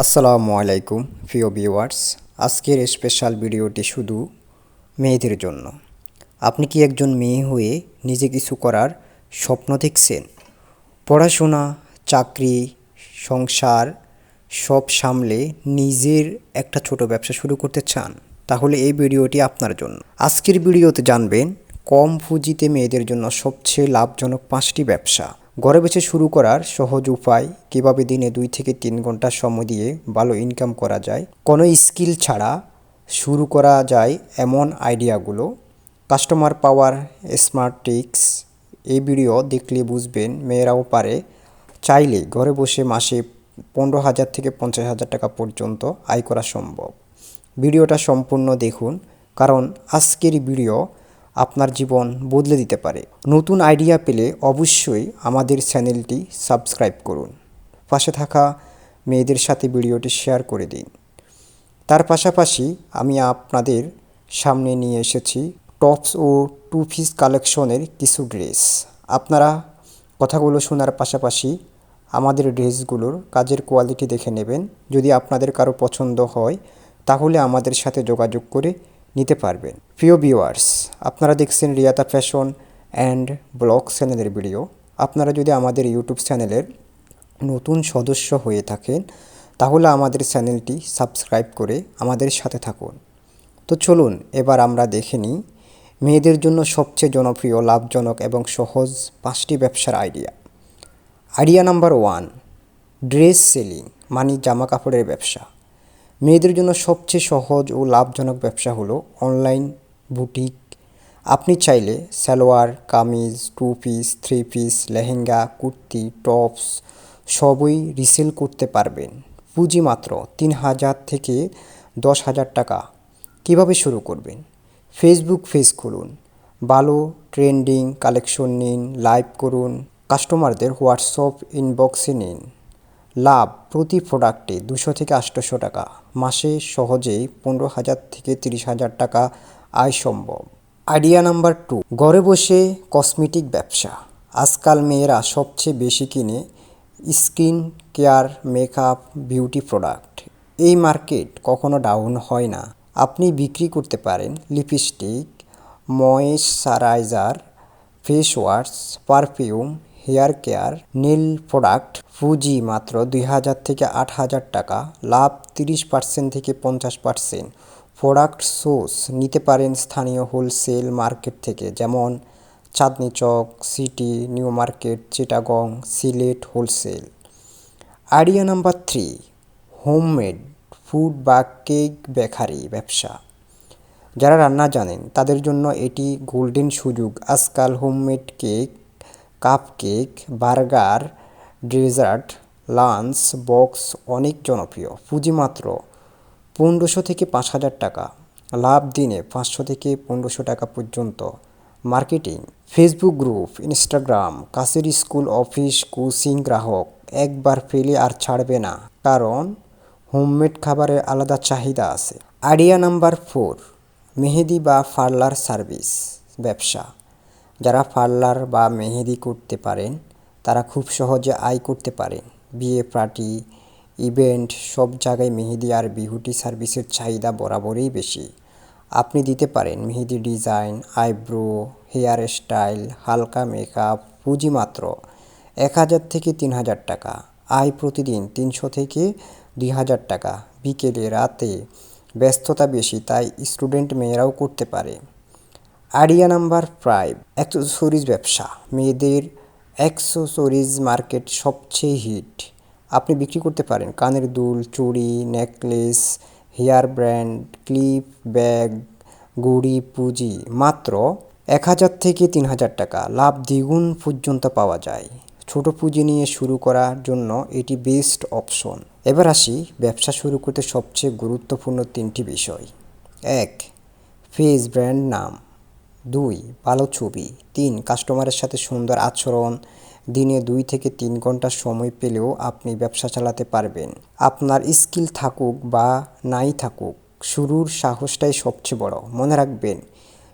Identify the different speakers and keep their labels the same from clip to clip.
Speaker 1: আসসালামু আলাইকুম প্রিয় ভিউয়ার্স। আজকের স্পেশাল ভিডিওটি শুধু মেয়েদের জন্য। আপনি কি একজন মেয়ে হয়ে নিজে কিছু করার স্বপ্ন দেখছেন? পড়াশোনা, চাকরি, সংসার সব সামলে নিজের একটা ছোট ব্যবসা শুরু করতে চান? তাহলে এই ভিডিওটি আপনার জন্য। আজকের ভিডিওতে জানবেন কম পুঁজিতে মেয়েদের জন্য সবচেয়ে লাভজনক 5টি ব্যবসা, ঘরে বসে শুরু করার সহজ উপায়, কিভাবে দিনে 2 থেকে 3 ঘন্টা সময় দিয়ে ভালো ইনকাম করা যায়, কোনো স্কিল ছাড়া শুরু করা যায় এমন আইডিয়াগুলো, কাস্টমার পাওয়ার স্মার্ট ট্রিক্স। এই ভিডিও দেখলে বুঝবেন মেয়েরাও পারে, চাইলে ঘরে বসে মাসে 15,000 থেকে 50,000 টাকা পর্যন্ত আয় করা সম্ভব। ভিডিওটা সম্পূর্ণ দেখুন, কারণ আজকের ভিডিও আপনার জীবন বদলে দিতে পারে। নতুন আইডিয়া পেলে অবশ্যই আমাদের চ্যানেলটি সাবস্ক্রাইব করুন। পাশে থাকা মেয়েদের সাথে ভিডিওটি শেয়ার করে দিন। তার পাশাপাশি আমি আপনাদের সামনে নিয়ে এসেছি টপস ও টু পিস কালেকশনের কিছু ড্রেস। আপনারা কথাগুলো শোনার পাশাপাশি আমাদের ড্রেসগুলোর কাজের কোয়ালিটি দেখে নেবেন। যদি আপনাদের কারো পছন্দ হয় তাহলে আমাদের সাথে যোগাযোগ করে নিতে পারবেন। প্রিয় ভিউয়ার্স, আপনারা দেখছেন রিয়াতা ফ্যাশন অ্যান্ড ব্লগ চ্যানেলের ভিডিও। আপনারা যদি আমাদের ইউটিউব চ্যানেলের নতুন সদস্য হয়ে থাকেন তাহলে আমাদের চ্যানেলটি সাবস্ক্রাইব করে আমাদের সাথে থাকুন। তো চলুন এবার আমরা দেখে নিই মেয়েদের জন্য সবচেয়ে জনপ্রিয়, লাভজনক এবং সহজ 5টি ব্যবসার idea. Idea number 1, dress selling মানে জামা কাপড়ের ব্যবসা। মেয়েদের জন্য সবচেয়ে সহজ ও লাভজনক ব্যবসা হলো অনলাইন বুটিক। আপনি চাইলে salwar, kameez, 2 piece, 3 piece, lehenga, kurti, tops সবই রিসেল করতে পারবেন। পুঁজি মাত্র 3,000 থেকে 10,000 টাকা। কিভাবে শুরু করবেন? ফেসবুক পেজ খুলুন, ভালো ট্রেন্ডিং কালেকশন নিন, লাইভ করুন, কাস্টমারদের হোয়াটসঅ্যাপ ইনবক্সে নিন। লাভ প্রতি প্রোডাক্টে 200 থেকে 800 টাকা। মাসে সহজেই 15,000 থেকে 30,000 টাকা আয় সম্ভব। আইডিয়া নাম্বার 2, ঘরে বসে কসমেটিক ব্যবসা। আজকাল মেয়েরা সবচেয়ে বেশি কিনে skin care, makeup, beauty product. এই মার্কেট কখনো ডাউন হয় না। আপনি বিক্রি করতে পারেন lipstick, moisturiser, face wash, perfume, hair care, nail product. পুঁজি মাত্র 2,000 থেকে 8,000 টাকা। লাভ 30% থেকে 50%। প্রোডাক্ট সোর্স নিতে পারেন স্থানীয় হোলসেল মার্কেট থেকে, যেমন Chandni Chowk, city, new market, Chittagong, Sylhet wholesale. Idea number 3, homemade food বা কেক বেকারি ব্যবসা। যারা রান্না জানেন তাদের জন্য এটি গোল্ডেন সুযোগ। আজকাল homemade cake, cup cake, burger, dessert, lunch box অনেক জনপ্রিয়। পুঁজি মাত্র 1500 থেকে 5,000 টাকা। লাভ দিনে 500 থেকে 1500 টাকা পর্যন্ত। মার্কেটিং, ফেসবুক গ্রুপ, ইনস্টাগ্রাম, কাছের স্কুল, অফিস, কোচিং। গ্রাহক একবার পেলে আর ছাড়বে না, কারণ হোমমেড খাবারের আলাদা চাহিদা আছে। আইডিয়া নাম্বার 4, মেহেদি বা পার্লার সার্ভিস ব্যবসা। যারা পার্লার বা মেহেদি করতে পারেন তারা খুব সহজে আয় করতে পারেন। বিয়ে পার্টি, ইভেন্ট সব জায়গায় মেহেদি আর বিউটি সার্ভিসের চাহিদা বরাবরই বেশি। আপনি দিতে পারেন মেহেদি ডিজাইন, আইব্রো, হেয়ার স্টাইল, হালকা মেকআপ। পুঁজি মাত্র 1,000 থেকে 3,000 টাকা। আয় প্রতিদিন 300 থেকে 2,000 টাকা। বিকেলে, রাতে ব্যস্ততা বেশি, তাই স্টুডেন্ট মেয়েরাও করতে পারে। আইডিয়া নাম্বার 5, অ্যাক্সেসরিজ ব্যবসা। মেয়েদের অ্যাক্সেসরিজ মার্কেট সবচেয়ে হিট। আপনি বিক্রি করতে পারেন কানের দুল, চুড়ি, necklace, hair band, clip, bag, ঘড়ি। পুঁজি মাত্র 1,000 থেকে 3,000 টাকা। লাভ দ্বিগুণ পর্যন্ত পাওয়া যায়। ছোট পুঁজি নিয়ে শুরু করার জন্য এটি বেস্ট অপশন। এবার আসি ব্যবসা শুরু করতে সবচেয়ে গুরুত্বপূর্ণ 3টি বিষয়। 1, ফেস ব্র্যান্ড নাম। 2, ভালো ছবি। 3, কাস্টমারের সাথে সুন্দর আচরণ। দিনে 2 থেকে 3 ঘন্টা সময় পেলেও আপনি ব্যবসা চালাতে পারবেন। আপনার স্কিল থাকুক বা নাই থাকুক, শুরুর সাহসটাই সবচেয়ে বড়। মনে রাখবেন,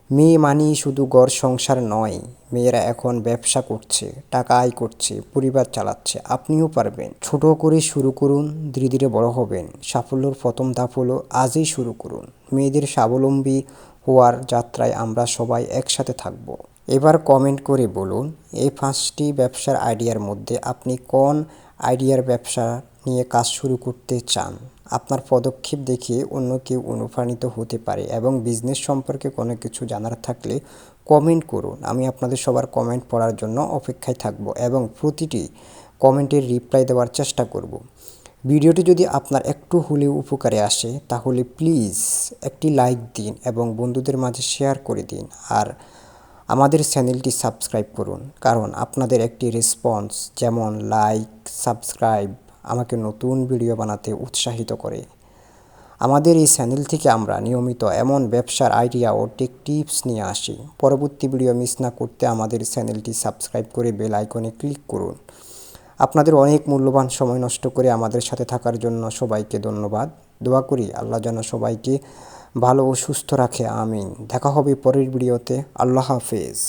Speaker 1: মেয়ে মানেই শুধু ঘর সংসার নয়, মেয়েরা এখন ব্যবসা করছে, টাকা আয় করছে, পরিবার চালাচ্ছে। আপনিও পারবেন। ছোট করে শুরু করুন, ধীরে ধীরে বড় হবেন। সাফল্যের প্রথম ধাপ হলো আজই শুরু করুন। মেয়েদের স্বাবলম্বী হওয়ার যাত্রায় আমরা সবাই একসাথে থাকব। এবার কমেন্ট করে বলুন, এই 5টি ব্যবসার আইডিয়ার মধ্যে আপনি কোন আইডিয়ার ব্যবসা নিয়ে কাজ শুরু করতে চান। আপনার পদক্ষেপ দেখে অন্য কেউ অনুপ্রাণিত হতে পারে এবং বিজনেস সম্পর্কে কোনো কিছু জানার থাকলে কমেন্ট করুন। আমি আপনাদের সবার কমেন্ট পড়ার জন্য অপেক্ষায় থাকব এবং প্রতিটি কমেন্টের রিপ্লাই দেওয়ার চেষ্টা করব। ভিডিওটি যদি আপনার একটু হলেও উপকারে আসে তাহলে প্লিজ একটি লাইক দিন এবং বন্ধুদের মাঝে শেয়ার করে দিন। আর আমাদের চ্যানেলটি সাবস্ক্রাইব করুন, কারণ আপনাদের একটি রেসপন্স যেমন লাইক, সাবস্ক্রাইব আমাকে নতুন ভিডিও বানাতে উৎসাহিত করে। আমাদের এই চ্যানেল থেকে আমরা নিয়মিত এমন ব্যবসার আইডিয়া ও টেক টিপস নিয়ে আসি। পরবর্তী ভিডিও মিস না করতে আমাদের চ্যানেলটি সাবস্ক্রাইব করে বেল আইকনে ক্লিক করুন। আপনাদের অনেক মূল্যবান সময় নষ্ট করে আমাদের সাথে থাকার জন্য সবাইকে ধন্যবাদ। দোয়া করি আল্লাহ যেন সবাইকে ভালো ও সুস্থ রাখে, আমিন। দেখা হবে পরের ভিডিওতে। আল্লাহ হাফেজ।